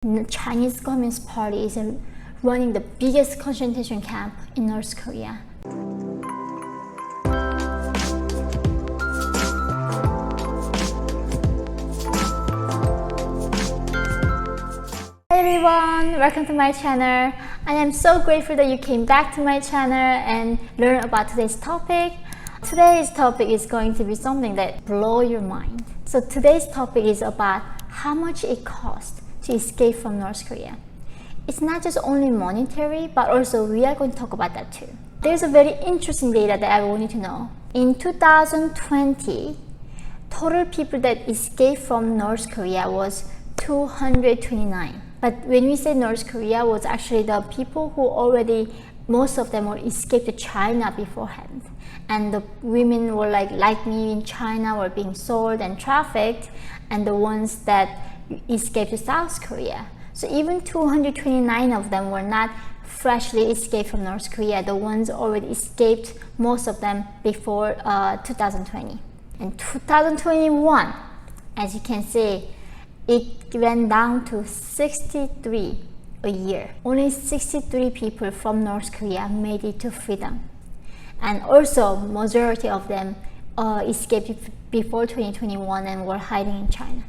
The Chinese Communist Party is running the biggest concentration camp in North Korea. Hey everyone, welcome to my channel. I am so grateful that you came back to my channel and learn about today's topic. Today's topic is going to be something that blows your mind. So today's topic is about how much it costs to escape from North Korea. It's not just only monetary, but also we are going to talk about that too. There's a very interesting data that everyone need to know. In 2020, total people that escaped from North Korea was 229. But when we say North Korea, was actually the people who already, most of them were escaped to China beforehand. And the women were like me in China were being sold and trafficked, and the ones that escaped to South Korea. So even 229 of them were not freshly escaped from North Korea. The ones already escaped, most of them before 2020. In 2021, as you can see, it went down to 63 a year. Only 63 people from North Korea made it to freedom. And also, majority of them escaped before 2021 and were hiding in China.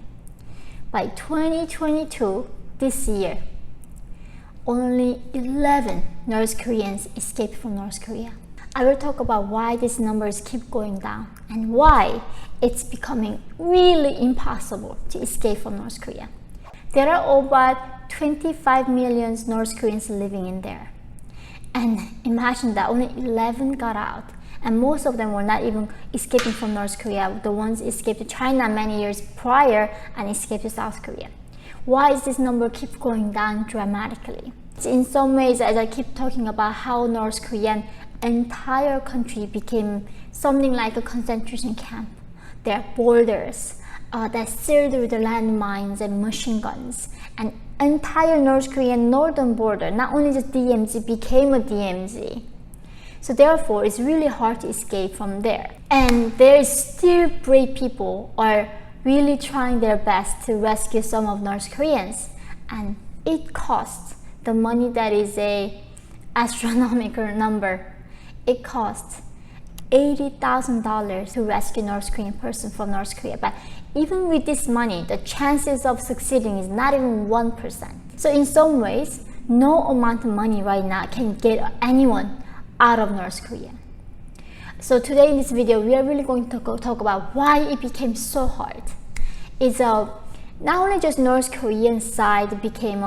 By 2022, this year, only 11 North Koreans escaped from North Korea. I will talk about why these numbers keep going down and why it's becoming really impossible to escape from North Korea. There are about 25 million North Koreans living in there. And imagine that only 11 got out, and most of them were not even escaping from North Korea. The ones escaped to China many years prior and escaped to South Korea. Why is this number keep going down dramatically? In some ways, as I keep talking about how North Korean entire country became something like a concentration camp. There are borders that sealed with landmines and machine guns, and entire North Korean northern border, not only just DMZ, became a DMZ. So therefore, it's really hard to escape from there. And there is still brave people are really trying their best to rescue some of North Koreans. And it costs the money that is a astronomical number. It costs $80,000 to rescue North Korean person from North Korea. But even with this money, the chances of succeeding is not even 1%. So in some ways, no amount of money right now can get anyone out of North Korea. So today in this video, we are really going to talk about why it became so hard. It's not only just North Korean side became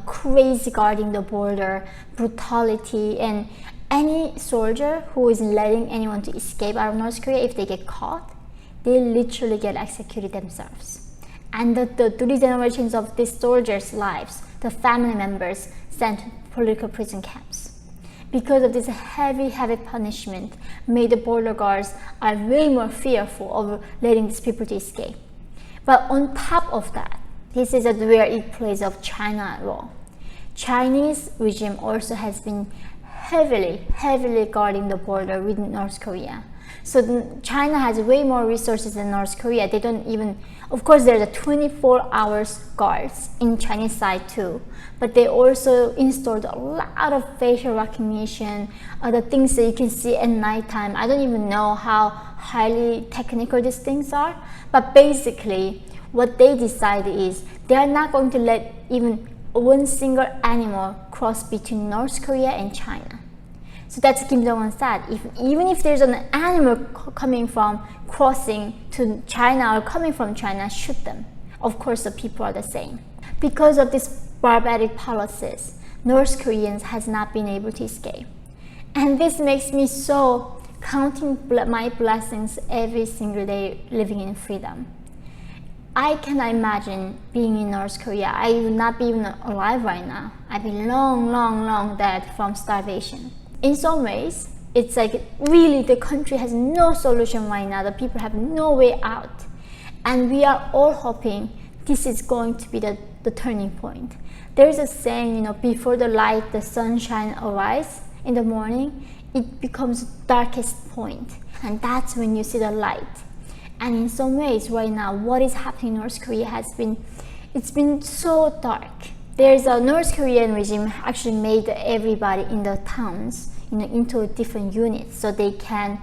crazy guarding the border, brutality, and any soldier who is letting anyone to escape out of North Korea, if they get caught, they literally get executed themselves. And the 3 generations of these soldiers' lives, the family members sent to political prison camps. Because of this heavy punishment, made the border guards are way more fearful of letting these people to escape. But on top of that, this is where it plays of China role. Chinese regime also has been heavily guarding the border with North Korea. So China has way more resources than North Korea. They don't even, of course there's a 24 hours guards in Chinese side too, but they also installed a lot of facial recognition, the things that you can see at nighttime. I don't even know how highly technical these things are, but basically what they decided is they are not going to let even one single animal cross between North Korea and China. So that's Kim Jong-un said, even if there's an animal crossing to China or coming from China, shoot them. Of course, the people are the same. Because of this barbaric policies, North Koreans has not been able to escape. And this makes me so counting my blessings every single day living in freedom. I cannot imagine being in North Korea. I would not be even alive right now. I'd be long dead from starvation. In some ways, it's like really the country has no solution right now. The people have no way out. And we are all hoping this is going to be the turning point. There is a saying, before the light, the sunshine arrives in the morning, it becomes the darkest point. And that's when you see the light. And in some ways right now, what is happening in North Korea has been It's been so dark. There's a North Korean regime actually made everybody in the towns, into different units so they can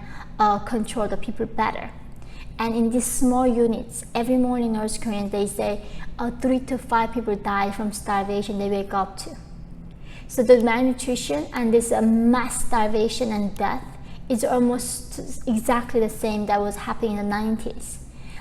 control the people better. And in these small units, every morning North Koreans, they say 3 to 5 people die from starvation they wake up to. So the malnutrition and this mass starvation and death is almost exactly the same that was happening in the 90s.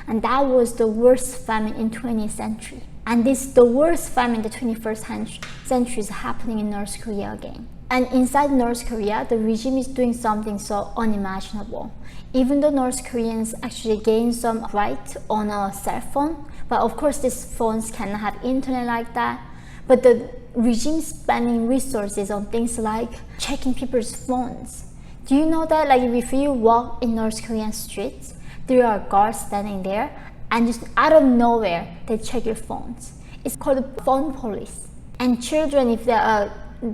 And that was the worst famine in 20th century. And the worst famine in the 21st century is happening in North Korea again. And inside North Korea, the regime is doing something so unimaginable. Even though North Koreans actually gain some right on a cell phone, but of course these phones cannot have internet like that. But the regime is spending resources on things like checking people's phones. Do you know that if you walk in North Korean streets, there are guards standing there, and just out of nowhere, they check your phones. It's called phone police. And children, if they are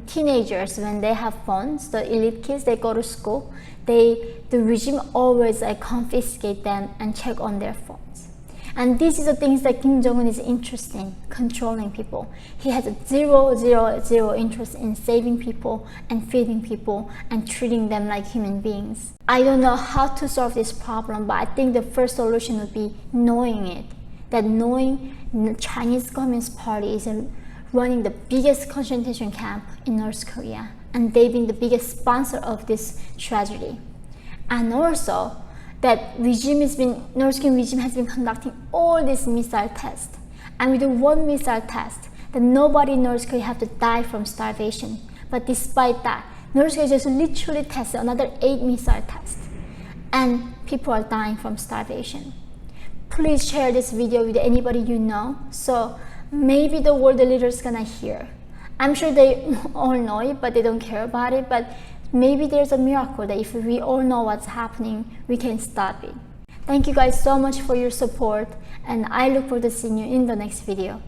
teenagers, when they have phones, the elite kids, they go to school, the regime always confiscate them and check on their phones. And this is the things that Kim Jong-un is interested in, controlling people. He has a zero interest in saving people and feeding people and treating them like human beings. I don't know how to solve this problem, but I think the first solution would be knowing it. That knowing the Chinese Communist Party is running the biggest concentration camp in North Korea, and they've been the biggest sponsor of this tragedy. And also, that North Korean regime has been conducting all these missile tests. And with the one missile test, that nobody in North Korea have to die from starvation. But despite that, North Korea just literally tested another 8 missile tests. And people are dying from starvation. Please share this video with anybody you know, so maybe the world leaders gonna hear. I'm sure they all know it, but they don't care about it. But maybe there's a miracle that if we all know what's happening, we can stop it. Thank you guys so much for your support, and I look forward to seeing you in the next video.